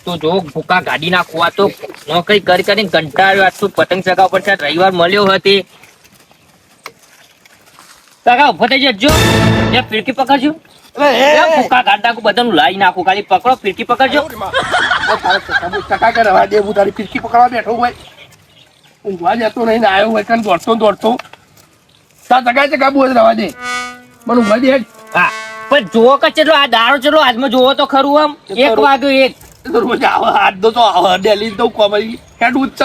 તો જો ભૂકા ગાડી નાખવા તો નોકરી કરી કરીને કંટાળ્યો. આજ તો પતંગ ચગાવ પર રવિવાર મળ્યો હતી. કાકા ઉભો થઈ જજો, એ ફિરકી પકડજો. ભૂકા ગાડી નાખું, બધાનું લાઈ નાખું. ખાલી પકડો, ફિરકી પકડજો. રવા દે, હું તારી ફિરકી પકડવા બેઠો હોય, ઊંઘવા જતો નહીં ને આવ્યો હોય કારણ દોડતો તાર ચકા બોલ રવા દે, મને ઊંઘવા દે. હા પણ જોવો કે ચેટલો આ દારો ચેટલો આજમાં જોવો તો ખરું. આમ 1 વાગ્યો 1 રોજ આવે હાથ તો આવે ડેલી તો કોમરી હેડ ઉચક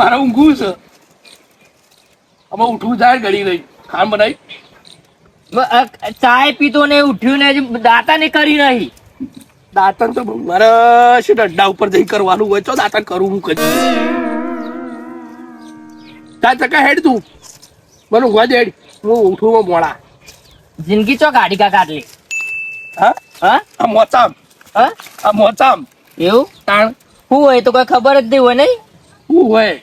મારે ઊંઘવું છે. અમે ઉઠવું જાય ઘડી રહી ખાન બનાવી ચાય પીતો ને ઉઠ્યું ને દાતા ને કરી નહીં. દાંતન તો મારે શું ડંડા ઉપર જઈ કરવાનું હોય તો દાંતન કરું હું કરી તાર ચકા હેડ તું મને ઊંઘવા દે હેડ. હું ઉઠું મોડા જિંદગી ચો ગાડી કાકા આટલી. હા હા આ મોચામ હા આ મોચામ એવું તાણ શું હોય તો કોઈ ખબર જ નહીં હોય. નહીં શું હોય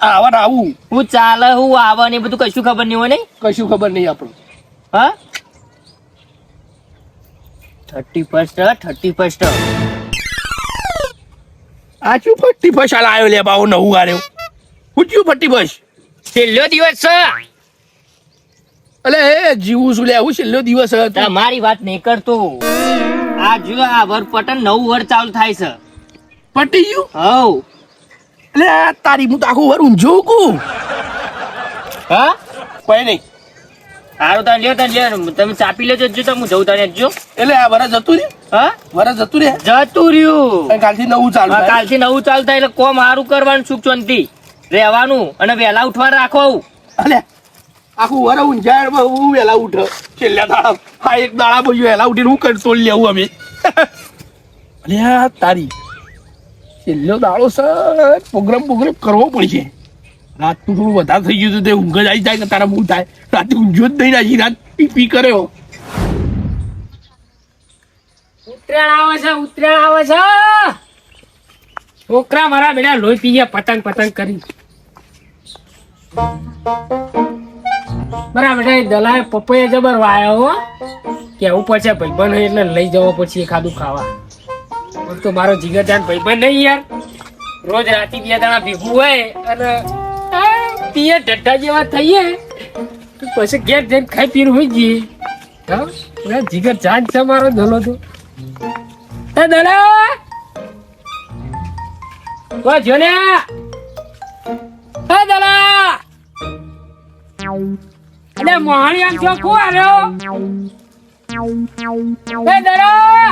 આવા આવું હું ચાલે હું આવે ને બધું કશું ખબર નહીં હોય. નહીં કશું ખબર નહીં આપણું. હા 31 આ શું ફટ્ટી ફસ હાલ આવ્યો લે બાવો નવું આવ્યો હું થયું ફટ્ટી ફસ છેલ્લો દિવસ છે. અલે એ જીવું છું લે હું છેલ્લો દિવસ હતો. તમારી વાત નહીં કરતો. આ જો આ વરપટન 9 વર ચાલુ થાય છે. પટી ગયું હવ એટલે તારી હું તો આખું વર ઊંઝો કું હા કોઈ નહીં. સારું તને લ્યો તમે ચાપી લેજો જો તો હું જઉં તને જો. એટલે આ વરસ જતું રે હા વરસ જતું રે જતું રહ્યું. અને કાલથી નવું ચાલુ થાય. કાલથી નવું ચાલુ થાય એટલે કોમ સારું કરવાનું, સુખ શાંતિ રહેવાનું અને વહેલા ઉઠવા રાખો. અલે આખું વર ઊંઝાડ હું વહેલા ઉઠ છેલ્લા દાડા હા એક દાડા પછી વહેલા ઉઠીને હું કંટ્રોલ લેવું અમે. અલે આ તારી છેલ્લો દાડો સર પ્રોગ્રામ કરવો પડશે. રાતનું થોડું વધારે થઈ ગયું તે ઊંઘ જ આવી જાય કે તારા બહુ થાય. રાતે ઊંઝો જ નહીં નાખી રાત પી કર્યો. ઉતરાણ આવે છે છોકરા મારા બેટા લોહી પી ગયા પતંગ કરી. બરાબર બેટા દલાય પપૈયા જબર વાયો હો કેવું પડશે ભાઈબંધ હોય એટલે લઈ જવો પછી એખાદું ખાવા. તો મારો જીગર જાન ભાઈબંધ નહીં યાર, રોજ રાતે 2 દાણા ભેગું હોય અને પીએ ઢઢા જેવા થઈએ પછી ઘેર જઈને ખાઈ પીને હોય જઈએ. હા જીગર જાન છે મારો ધોલો તો. એ દલા ઓ જોને એ દલા અરે મોહણી આમ જો કો આર્યો એ દલા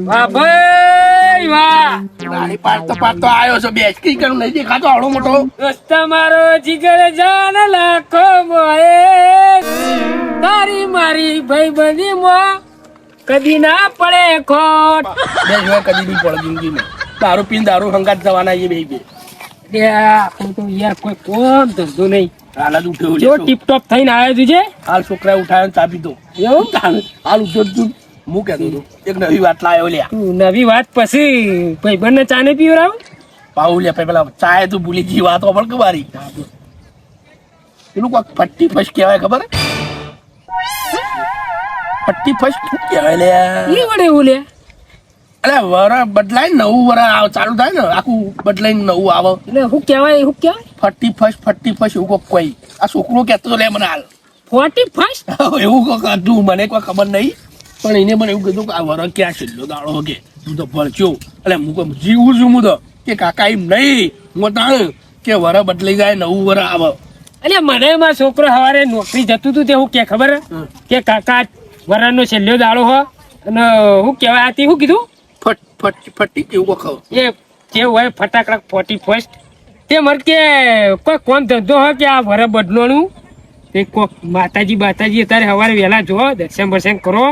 વાહ ભાઈ વાહ રાણી પાડતો આવ્યો છે બેસકી કરું નહીં દેખાતો આવડો મોટો. રસ્તા મારો જીગર જાન લાખો મોએ તારી મારી ભાઈબંધી માં કદી ના પડે ખોટ. બે જોયા કદી નહીં પડે જિંદગીમાં. દારૂ પીને દારૂ હંગાત જવાના એ બે આપણું તો યાર કોઈ કોમ ધંધો નહીં. હાલ જ ઉઠ્યો જો ટીપ ટોપ થઈને આવ્યો તું છે હાલ છોકરા ઉઠાવ્યો ચા પીધો એવું. હાલ ઉઠ્યો તું હું કહેતો હતો એક નવી વાત લાવ્યો લ્યા. તું નવી વાત પછી ભાઈબંધ ને ચા ને પીવરાવ પાઉ લે પેલા ચાય તું ભૂલી ગઈ વાત પણ કમારી પેલું કોઈક ફટ્ટી ફસ કહેવાય ખબર ફટ્ટી ફસ શું કહેવાય લે એ વડે એવું લે. અરે વર બદલાય નવું વર ચાલુ થાય ને આખું બદલાઈને નવું આવે એટલે શું કહેવાય ફટ્ટી ફસ એવું કોઈક કોઈ આ છોકરો કહેતો હતો લે મને હાલ 41 એવું કોઈક હતું મને કોઈ ખબર નહીં પણ એને મને એવું કીધું કે આ વર ક્યાં છેલ્લો દાડો કે તું તો ભરચ્યો એટલે હું જીવું છું હું તો કે કાકા એમ નહીં હું તાણ કે વર બદલાઈ જાય નવું વર આવે. એટલે મને મારો છોકરો સવારે નોકરી જતું હતું તે હું કે ખબર કે કાકા વરાનો છેલ્લો દાડો હો અને શું કહેવાય આથી શું કીધું ફટ્ટી કેવું કોક એ જે હોય ફટાકડા 41 તે મર કે કોઈ કોણ ધંધો હોય કે આ વર બદલોનું તે કોક માતાજી અત્યારે સવારે વહેલા જો દર્શન કરો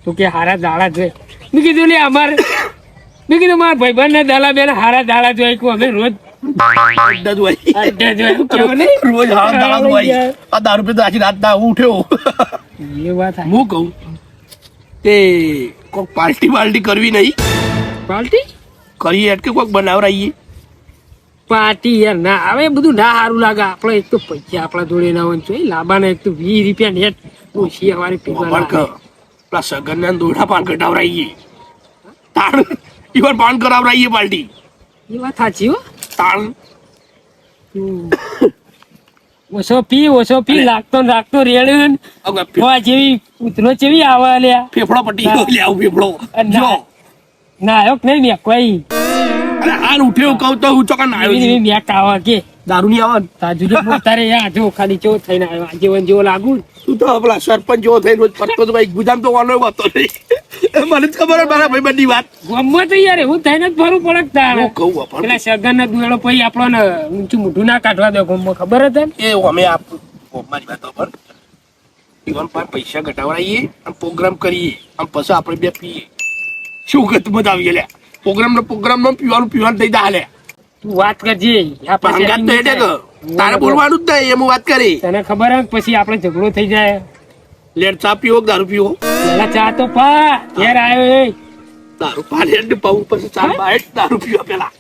તો કે હારા દાડા જોઈએ. મેં કીધું લે મારા ભાઈબંધ ને દાલા બેન હારા દાડા જોઈએ કે અમે રોજ રોજ આ દારૂ પીતો આખી રાત ના ઉઠ્યો. એ વાત હું કહું તે કોઈક પાર્ટી કરવી નહીં પાર્ટી કરીએ એટલે કોઈક બનાવરાઈએ પાર્ટી યાર ના આવે બધું ના સારું લાગે. આપણે એક તો પૈસા આપણા જોડે ના હોય લાંબાના એક તો 20 રૂપિયા નેટ ઓછી અમારી પીવા પેલા સગનના દોડા પાન કઢાવરાઈએ તાણ ઈવન પાન કરાવરાઈએ પાર્ટી એ વાત સાચી હો. તાણ ઓછો પી લાગતો ને રાખતો રેડ્યું ને હવે હવા જેવી ઉતરો જેવી આવે લ્યા. ફેફડો પટી ગયો લે આવું ફેફડો જો ના આવ્યો કે નહીં ને કોઈ અરે હાલ ઉઠ્યો કહું તો હું ચોકન આવ્યો છું. બેક આવે કે દારૂ નહીં આવે ને? તાજુ જો તારે યા જો ખાલી ચો થઈને આવ્યો આજીવન જેવો લાગુ ને. તું તો પેલા સરપંચ જેવો થઈને રોજ ફરતો તો ભાઈ ગુજામ તો વાનો વાતો નહીં મને જ ખબર હોય મારા ભાઈ બધી વાત ગમમાં તો યાર એવું થઈને જ ફરવું પડે કે તારે. હું કહું પણ પેલા સગન ના દુવેડો પછી આપણો ને ઊંચું મોઢું ના કાઢવા દે ગમમાં ખબર હતી ને? એ અમે આપ મારી વાતો પર ઈવન પર પૈસા ઘટાવડાવીએ અને પ્રોગ્રામ કરીએ અને પછી આપણે બે પીએ શું કરતું મજા આવી ગયા પ્રોગ્રામ નો પીવાનું થઈ જાય લે તું વાત કરજે આ પછી હંગાત તો એટલે તો તારે બોલવાનું જ નહીં એમ વાત કરી તને ખબર હે પછી આપણે ઝઘડો થઈ જાય. લેટ ચા પીવો કે દારૂ પીવો પેલા ચા તો પા ઘેર આવ્યો એ. દારૂ પા લેટ પાવું પછી ચા બાય દારૂ પીવા પેલા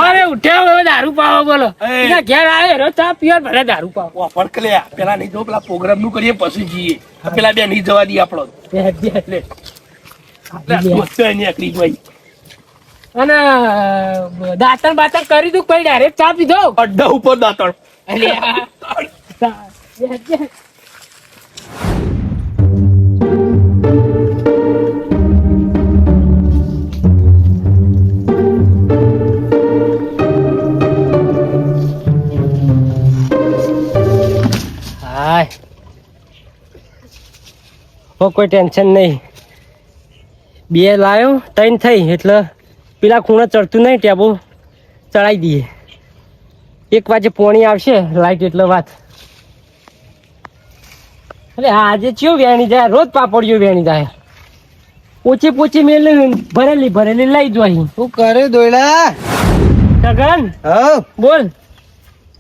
હવે ઉઠ્યો હવે દારૂ પાવો બોલો. એ. એના ઘેર આવ્યો રો ચા પીવા ને ભલે દારૂ પાવો. ફરક લે પેલા નહીં જો પેલા પ્રોગ્રામ નું કરીએ પછી જઈએ પેલા બે નહીં જવા દઈએ આપણો નીકળી જાય અને દાંતણ બાતણ કરી દઉં પછી ડાયરેક્ટ ચા પીધો. અડ્ડા ઉપર દાંતણ હાય હો કોઈ ટેન્શન નહીં. બે લાયો ત્રણ થઈ એટલે પેલા ખૂણે ચડતું નહીં ટેબો ચડાવી દઈએ. 1 વાગે પોણી આવશે લાઈટ એટલે વાત. અરે આજે ચિયો વેણી જાય રોજ પાપડીઓ વેણી જાય. પોચી મેલી ભરેલી લઈ જોઈ. શું કરે દોયડા? સગન હવ બોલ.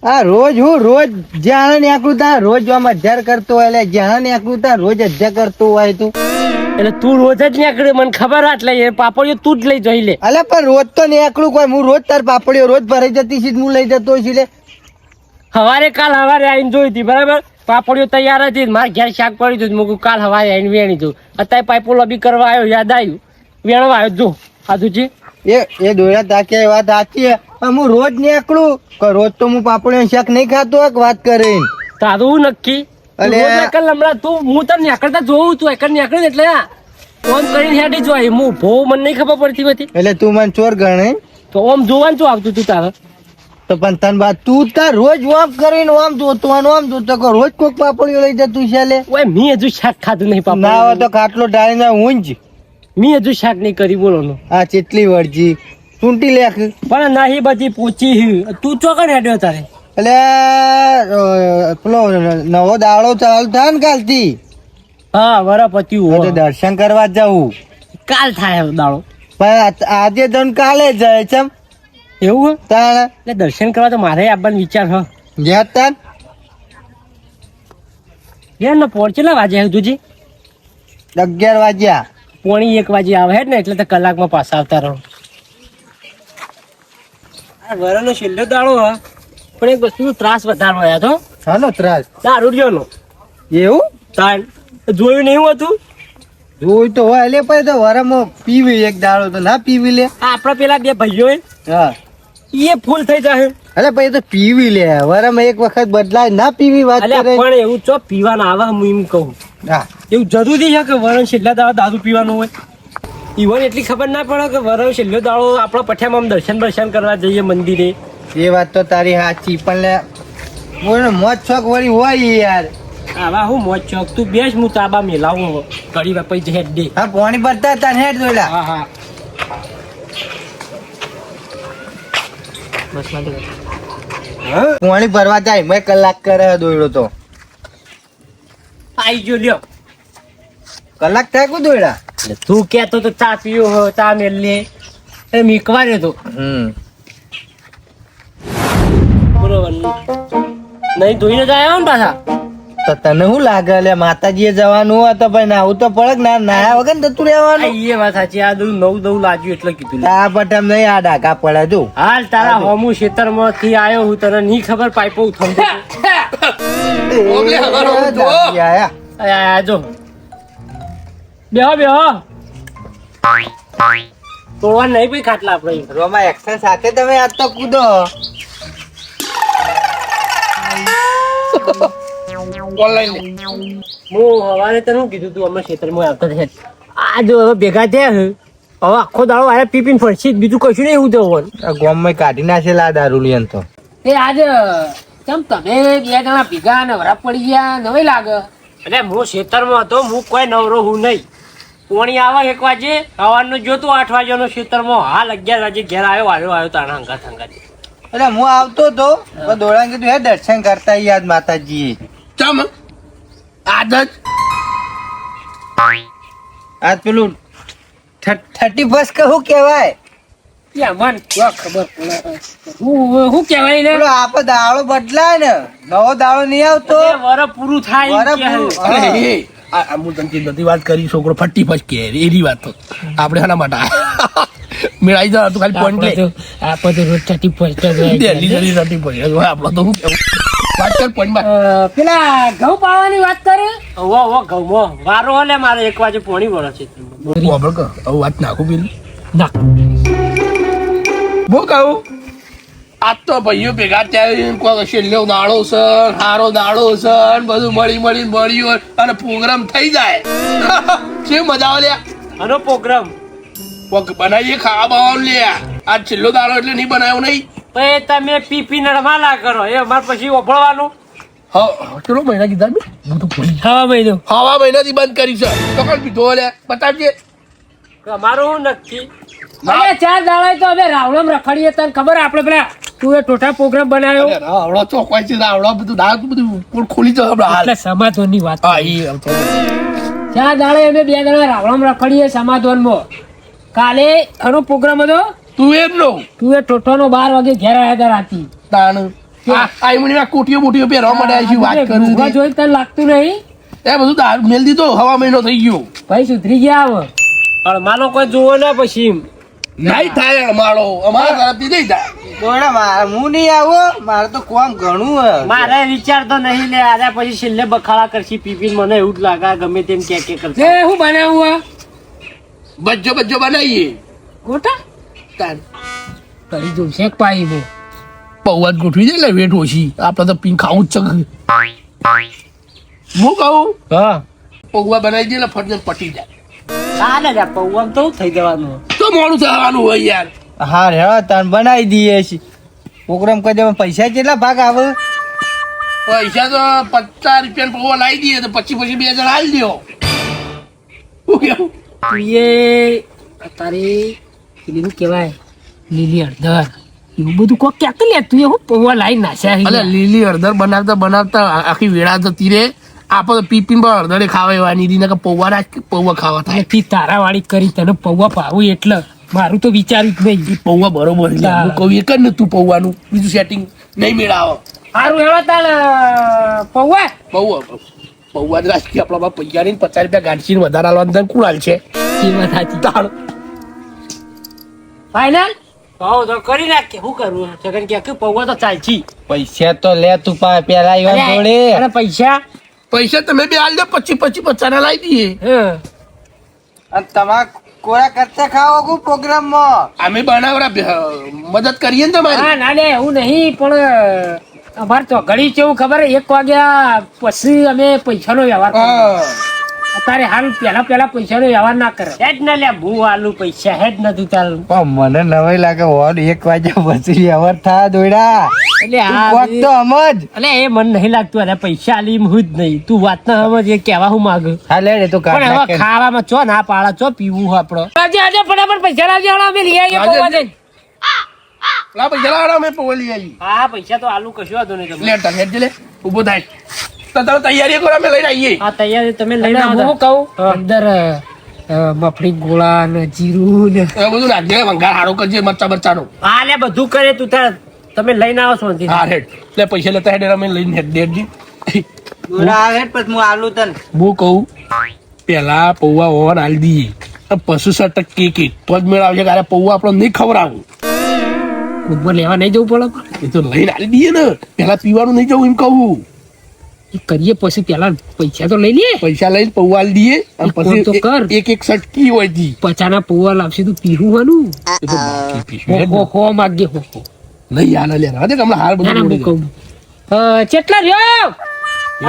આ રોજ જ્યાં નીકળું ત્યાં રોજ આમ અધ્યાર કરતો હોય એટલે જ્યાં નીકળું ત્યાં રોજ અધ્યાર કરતો હોય તું. એટલે તું રોજ જ નીકળે મને ખબર આટલે એ પાપડીઓ તું જ લઈ જોઈ લે. અલે પણ રોજ તો નીકળું કોઈ હું રોજ તાર પાપડીઓ રોજ ભરાઈ જતી છે હું લઈ જતો છું લે. કાલ સવારે આવીને જોઈ હતી બરાબર પાપડીઓ તૈયાર હતી મારે ઘેર શાક પડી હતું મૂકું કાલ સવારે આવીને વેણી દઉં. અત્યારે પાઇપો લબી કરવા આવ્યો યાદ આવ્યું વેણવા આવ્યો જો સાધુજી એ દોયડા તાકે વાત સાચી છે પણ હું રોજ નીકળું રોજ તો હું પાપડીઓ શાક નહીં ખાતો એક વાત કરીને. તારું નક્કી અલે. હમણાં તું હું તને નીકળતા જોઉં તું એકર નીકળે એટલે ઓમ કરીને હેડી જોઈ હું ભો મને નહીં ખબર પડતી હતી એટલે તું મને ચોર ગણે તો ઓમ જોવાનું શું આવતું તું તારે. તો પણ તન બાદ તું તાર રોજ ઓમ કરીને ઓમ જોતો અને ઓમ જોતો કે રોજ કોક પાપડીઓ લઈ જતું છે લે. ઓય મેં હજુ શાક ખાધું નહીં ના હોય પાપડ તો ખાટલો ડાળીને ઊંઝ. મેં હજુ શાક નહીં કરી બોલો આ ચેટલી વળજી ચૂંટી લેખ પણ નહીં બધી પૂછી તું ચોકડ હેડ્યો તારે. એટલે પેલો નવો દાડો ચાલુ થાય ને કાલથી હા વરપતિ તો દર્શન કરવા જવું કાલ થાય દાડો પણ આજે તો ને કાલે જાય છે એવું તાણ એટલે દર્શન કરવા તો મારે આવવાનો વિચાર હ જ્યાં તાન યાર ને પહોંચેલા વાજે તુજી 11 વાગ્યા પોણી 1 વાગે આવે હેડ ને એટલે તો કલાકમાં પાછા આવતા રહો. આ વરનો છેલ્લો દાડો હ પણ એક વસ્તુનો ત્રાસ વધારે હોય તો હાલો ત્રાસ દારૂડિયોનો એવું તાણ જોયું નહીં હતું. જોઈ તો હોય એટલે પછી તો વરામાં પીવી એક દાડો તો ના પીવી લે. આપણા પેલા બે ભાઈઓ હા એ ફૂલ થઈ જાય અરે પછી તો પીવી લે વરામાં એક વખત બદલાય ના પીવી વાત અલ્યા કરે. પણ એવું ચો પીવાના આવે હું એમ કહું હા એવું જરૂરી છે કે વરણ છેલ્લા દાડો દારૂ પીવાનું હોય. ઈવન એટલી ખબર ના પડે કે વરણ છેલ્લો દાડો આપણા પઠિયામાં દર્શન કરવા જઈએ મંદિરે. એ વાત તો તારી સાચી પણ લે બોલ મોજ શોખ વળી હોય યાર. આવા હું મોજ ચોક તું બેસ હું તાબા મેલાવું ઘડી વાર પછી હેડ દે. હા પાણી ભરતા તાન હેડ દોયડા. હા હા બસ પાણી ભરવા જાય મેં કલાક કરે દોયડો તો આઈ જો લ્યો. કલાક થાય કો દોયડા. એટલે તું કેતો તો ચા પીયો હો ચા મેલ લે એ મીકવા રહ્યો તો બરોબર નહીં ધોઈને જ આવ્યો ને પાછા. તો તને શું લાગે લે માતાજીએ જવાનું હોય તો ભાઈ નાવું તો પડે ના નાયા વગર ને જતું રહેવાનું. એ વાત સાચી આ દઉં નવું લાગ્યું એટલે કીધું લે. આ પટમ નહીં આ ડાકા પડે જો હાલ તારા હોમું ખેતરમાંથી આવ્યો હું તને નહીં ખબર પાઇપો ઉથમતો ઓગલે હવારો ઉઠો. આયા. આ જો બેહો બેહો તોડવા નહીં ભાઈ ખાટલા આપણે રોમાં એક્શન સાથે તમે આજ તો કૂદો. ઓનલાઈન હું હવારે તને શું કીધું તું અમે ખેતરમાં આવતા છે આ જો હવે ભેગા થયા છે હવે આખો દાડો આરે પીપીને ફરશી બીજું કશું નહીં એવું જવું આ ગામમાં કાઢી નાખેલા આ દારૂલિયન તો. એ આજે કેમ તમે બે જણા ભેગા ને વરાપ પડી ગયા નવાઈ લાગે એટલે હું ખેતરમાં હતો હું કોઈ નવરો હું નહીં પોણી આવે 1 વાગે સવારનો જોતું 8 વાગ્યાનો ખેતરમાં હાલ 11 વાગે ઘેર આવ્યો તારા હંગાત એટલે હું આવતો તો દોડા કીધું હે દર્શન કરતા યાદ માતાજી ચમ આજ જ આજ પેલું 31 કહું કેવાય મન ખબર પડે હું કેવાય ને પેલો આપડે દાડો બદલાય ને નવો દાડો નહીં આવતો વર પૂરું થાય વરસ એમ પૂરું. કહે. અરે એ આ હું તને બધી વાત કરી છોકરો ફટ્ટી ફસ કે એની વાત તો આપણે શાના માટે આયા? મેળાઈ જવા તું ખાલી પોઈન્ટ લે આપણે તો રોજ ચટી પહોંચતા જ હોય. દિલ્હી જલ્દી નથી પડી આપણો તો શું કેવું વાત કર પોઈન્ટમાં પેલા ઘઉં પાવાની વાત કરે ઘઉં વારો હલે મારે 1 વાગે પોણી વળે છે ખબર કર હવે વાત નાખું પેલી ના બહુ કહું આજ તો ભાઈઓ ભેગા ત્યાં કોઈ છેલ્લો દાડો છે સારો દાડો છે ને બધું મળ્યું અને પ્રોગ્રામ થઈ જાય કેવી મજા આવે લ્યા આનો પ્રોગ્રામ બનાવીએ ખાવા બાવાનું લ્યા આજ છેલ્લો દાડો એટલે નહીં બનાવ્યો નહીં પછી તમે પી રમાલા કરો એ અમારે પછી ઓભળવાનું હા ચલો મહિના કીધા ને હું તો ભૂલી હવા મહિનો હવા મહિનાથી બંધ કરી છે તો કોણ પીધો લ્યા બતાવજે અમારું નક્કી અરે 4 દાડા તો અમે રાવણમ રખડીએ તને ખબર આપણે પેલા તું એ ટોટા પ્રોગ્રામ બનાવ્યો આવડો ચોકવાય છે આવડો બધું દાળ બધું ખોલી જશે આપણે હાલ એટલે સમાધાનની વાત હા એ આવતો 4 દાડે અમે 2 દાડા રાવણમ રખડીએ સમાધાનમાં કાલે આનો પ્રોગ્રામ હતો તું એમ નો તું એ ટોટાનો 12 વાગે ઘેર આવ્યા હતા રાતી તાણ આ મને કોટીઓ બોટીઓ પહેરવા માટે આવી વાત ઊંઘવા કરું જોઈ તને લાગતું નહીં એ બધું દાળ મેલ દીધો હવા મહિનો થઈ ગયો ભાઈ સુધરી ગયા હવે પણ માનો કોઈ જોવો ના પછી નહીં થાય માળો અમારા તરફથી નહીં થાય દોડા હું નહીં આવો મારે તો કોમ ઘણું હે. મારે વિચાર તો નહીં લે આજા પછી છેલ્લે બખાડા કરશી પીપી મને એવું જ લાગે ગમે તેમ કે કરશે હું બનાવું બજ્જો બનાવીએ ગોટા તાણ કરી દઉં શેક પાઈ બો પૌવા જ ગોઠવી દે એટલે વેટ ઓછી આપણે તો પીન ખાવું જ છે હું કહું હા પૌવા બનાવી દે એટલે ફરજન પટી જાય ચાલે જા પૌવા તો થઈ જવાનું તો મોડું થવાનું હોય યાર હા રે તાન બનાવી દઈએ છીએ પ્રોગ્રામ કરી દેવા પૈસા કેટલા ભાગ આવે પૈસા તો 50 રૂપિયા પૌવા લાવી દઈએ તો પછી 2 જણા હાલ દો શું કેવું તું એ તારી પેલી શું કહેવાય લીલી હળદર એવું બધું કોક ક્યાંક લે તું એ હું પૌવા લાવી નાખ્યા અલે લીલી હળદર બનાવતા આખી વેળા જતી રે આપણે પીપીન પર હળદરે ખાવા એવાની રીને કે પૌવા ખાવા થાય થી તારા વાળી કરી તને પૌવા પાવું એટલે મારું તો વિચાર્યું જ નહીં પૌવા બરોબર છે હું કહું એક જ ને તું પૌવાનું બીજું સેટિંગ નહીં મેળાવો સારું એવા તાર પૌવા પૌવા જ રાખી આપણા પૈસા ની 50 રૂપિયા ગાંઠી વધારે આલવાનું કુણાલ છે કિંમત સાચી તાણ ફાઈનલ ભાવ તો કરી નાખ શું કરવું જગન કે પૌવા તો ચાલશી પૈસા તો લે તું પેલા એવા જોડે અને પૈસા તમે બે હાલ દે 25 50 લાવી દઈએ અને તમાર કોરા ખર્ચા ખાઓ કો પ્રોગ્રામ માં અમે બનાવરા મદદ કરીએ ને તમારી હા ના લે એવું નહીં પણ અમારે તો ઘડી કેવું ખબર 1 વાગ્યા પછી અમે પૈસાનો વ્યવહાર કરીએ. અત્યારે હાલ પેલા પૈસાનો વ્યવહાર ના કરે હેડ ના લે હું આલુ પૈસા હેડ નથી ચાલુ પણ મને નવાઈ લાગે હોડ 1 વાગ્યા પછી વ્યવહાર થાય દોડા એટલે કોક તો સમજ એટલે એ મને નહીં લાગતું અને પૈસા આલી હું જ નહીં તું વાત ના સમજ એ કહેવા હું માંગુ હા લે રે તો પણ હવે ખાવામાં ચો ના પાડા ચો પીવું આપડો આજે ફટાફટ પૈસા લાવજો હળો અમે લઈ આવીએ પૌવા જઈને. લા પૈસા લાવડા અમે પૌવા લઈ આવી હા પૈસા તો આલુ કશું વાંધો નહીં તમે લે તાર હેડ લે ઊભો થાય તો તમે તૈયારી કરો અમે લઈને આવીએ હા તૈયારી તમે લઈને આવો હું કહું અંદર મફળી ગોળા ને જીરું ને એ બધું નાખજે વંગાર હારો કરજે મરચાનું હા લે બધું કરે તું તાર તમે લઈને આવો છો હા હેડ લે પૈસા લેતા હેડ અમે લઈને હેડ દેડજી દોડા આવે પછી હું આલુ તન હું કહું પેલા પૌવા ઓવર આલી દઈએ પશુ 100% કેક તો જ મેળ આવશે કે પૌવા આપણે નહીં ખવડાવું ઉપર લેવા નહીં જવું પડે એ તો લઈને આલી દઈએ ને પેલા પીવાનું નહીં જવું એમ કહું એ કરીએ પછી પેલા પૈસા તો લઈ લે. પૈસા લઈને પૌવા દઈએ અને એક કામ તો પછી કર. એક સટકી હોય જી. 50 પૌવા લાવશે તું પીવું એ તો બાકી પીશું હેડ ને. હો માગે હો. નહીં આને લે રાધે હમણાં હાર ના ના બધું હું જોડી દે. કહું કેટલા રહ્યો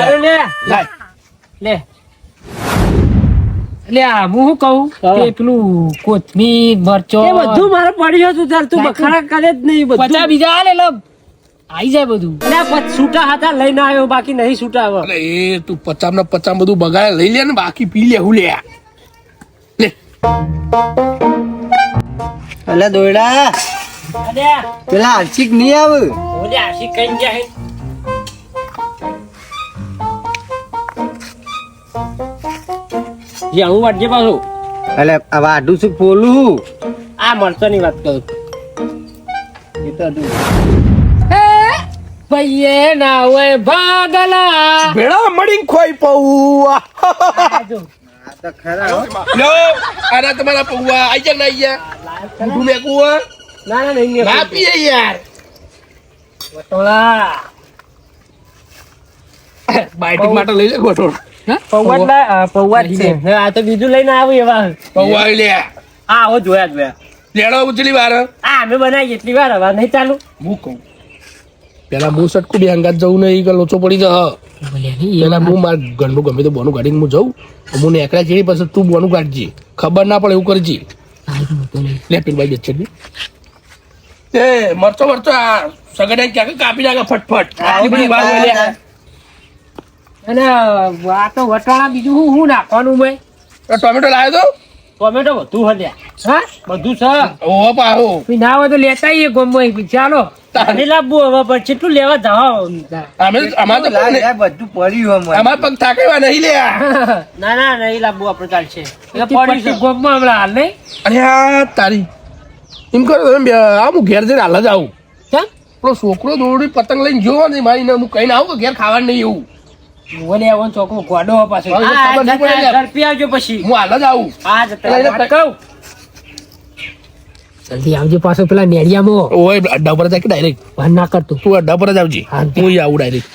અરે લે લાય. લે લે આ હું શું કહું કે પેલું કોથમીર મરચો એ બધું મારે પડ્યું હતું તાર તું નાખું. બખાડા કરે જ નહીં બધું. પચાસ બીજા આલે લો આઈ જાય બધું. એટલે આ છૂટા હાથા લઈને આવ્યો બાકી નહીં છૂટા હવે. અરે એ તું 50 ના 50 બધું બગાડે લઈ લે ને બાકી પી લે હું લે લે. અલે દોયડા અરે પેલા આંશિક નહીં આવે. ઓલે આશી કઈ ગયા હે. જે હું વાટજે પાછું અલે આ વાઢું છું પોલું. આ મરચાની વાત કરું. એ તો દૂર. પૈયે ના હોય ભાગલા ભેળા મળીને ખોઈ પૌવા આ તો ખરા હો. લો આના તમારા પૌવા આઈ જા ના આઈ જા ઊંધું મેકું હો. ના ના નહીં ના પીએ યાર વટોળા. બાઇટિંગ માટે લઈ લે ગોઠો પૌવા જ છે. હવે આ તો બીજું લઈને આવ્યું એવા. પૌવા લે આ આવો જોયા જોયા. લેડો ઉચલી વાર આ અમે બનાવી એટલી વાર હવે નહીં ચાલુ. હું કહું પેલા હું સટકું બે હંગાત જવું નહીં કે લોચો પડી જા. પેલા હું માર ઘરનું ગમે તો બોનું કાઢીને હું જઉં હું ને એકલા જેવી પછી તું બોનું કાઢજી ખબર ના પડે એવું કરજી. લે પીરભાઈ જશે એ મરચો મરચો આ સગડે ક્યાં કાપી નાખે ફટફટ આટલી બધી વાર હોય લે. અને આ તો વટાણા બીજું હું નાખવાનું મેં આ ટોમેટો લાવ્યો તો ટોમેટો બધું હલ્યા. હા બધું છે. ઓહો પાહો પછી ના હોય તો લેતા આવીએ ગોમમાં ચાલો. નહીં લાવવું હવે પણ કેટલું લેવા જાઓ. અમે અમાર તો લાય, લાય, બધું પડ્યું અમારે. અમાર પગ થાકેવા નહીં લે. ના ના નહીં લાવવું આપણે ચાલશે. એટલે પટ્ટી પડ્યું છે. ગોમમાં હમણાં હાલ નહીં અરે આ તારી એમ કરો તમે હું ઘેર જઈને હાલ જ આવું. કેમ પેલો છોકરો દોડી પતંગ લઈને જોવો ને મારી હું કહીને આવું કે ઘેર ખાવાનું નહીં એવું ઓલે આવો ચોકનો ગોડો પાછો હવે હા, ખબર નહીં પડે લે. ઝડપી આવજો પછી. હું હાલ જ આવું. હા જતા એટલે રહો. કહું જલ્દી આવજો પાછો પેલા નેડિયામાં ઓય અડ્ડા પર જાય કે ડાયરેક્ટ ભાન ના કરતું તું અડ્ડા પર જ આવજે હા. હું આવું ડાયરેક્ટ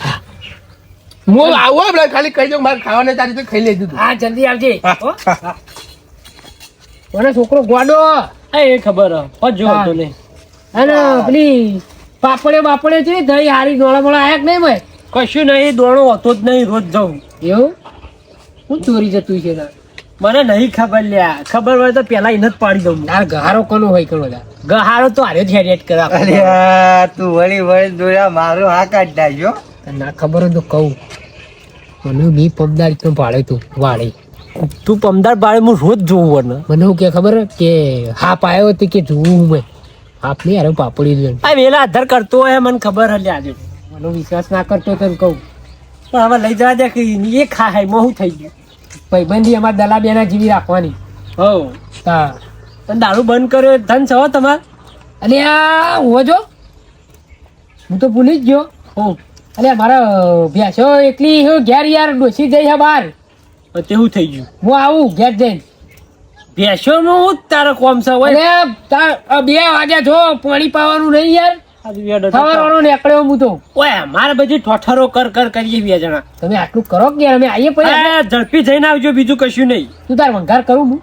હું આવું આપણે ખાલી કહી દઉં મારે ખાવાને તારી રીતે ખાઈ લેજું તું. હા જલ્દી આવજે હા, હો? હા. મને છોકરો ગોડો હા, એ ખબર હે. હોજો હા. હતો નહીં. અને પેલી પાપડે છે દહીં હારી દોડા મોડા આયા કે નહીં ભાઈ કશું નહીં દોડો હોતો જ નહીં રોજ જવું. એવું હું ચોરી જતું છે તાર? મને નહીં ખબર લ્યા. ખબર હોય તો પેલા એને જ પાડી દઉં. તાર ગહારો કોનો હોય કણો તાર? ગહારો તો હારે જ હેડેટ કરે આપણે. અરે આ તું વળી વળી દોડ્યા મારો હા કાઢ નાખ્યો. તને ના ખબર હોય તો કહું મને બી પમદાર તો ભાડે તું વાળે તું પમદાર બાળે હું રોજ જોઉં વરને. મને હું કે ખબર હે? કે હાપ આવ્યો હતી કે જોવું મેં હાપ નહીં અરે પાપડી જ આ વેલા આધાર કરતો હોય મને ખબર હે લ્યા આજે. મને વિશ્વાસ ના કરતો તને કહું પણ હવે લઈ જવા દે કે એ ખાય એમાં શું થઈ ગયું. ભાઈબંધી અમારે દલાબિયાના જેવી રાખવાની હો હા પણ દારૂ બંધ કર્યો એ ધન છો તમારે. અને આ હું જો હું તો ભૂલી જ ગયો હું અલે મારા ભેંસો એકલી હું ઘેર યાર ડોસી જઈ છે બહાર તેવું થઈ ગયું. હું આવું ઘેર જઈને ભેંસોનું હું જ તારો કોમ છે હોય. અરે તાર 2 વાગ્યા જો પાણી પાવાનું નહીં યાર સવારનો નીકળ્યો હું તો ઓય મારે બધી ઠોઠરો કર કર કરીએ 2 જણા. તમે આટલું કરો કે યાર અમે આવીએ પછી આ ઝડપી જઈને આવજો બીજું કશું નહીં. તું તાર વંઘાર કરું હું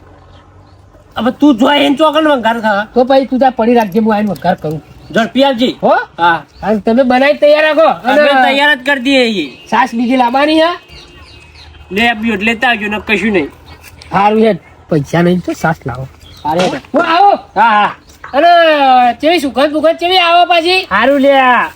હવે તું જો એને ચોકન વંગાર ખા તો પછી તું તાર પડી રાખજે હું આવીને વંઘાર કરું ઝડપી આવજી. હો હા અને તમે બનાવી તૈયાર રાખો અમે અને તૈયાર જ કરી દઈએ છીએ. છાશ બીજી લાવવાની હા લે આપ્યું એટલે લેતા આવજો ને કશું નહીં. સારું છે પૈસા નહીં તો છાશ લાવો અરે હું આવો હા હા અને ચેવી સુગંધ બુગંધ ચેવી આવો પાછી સારું લ્યા.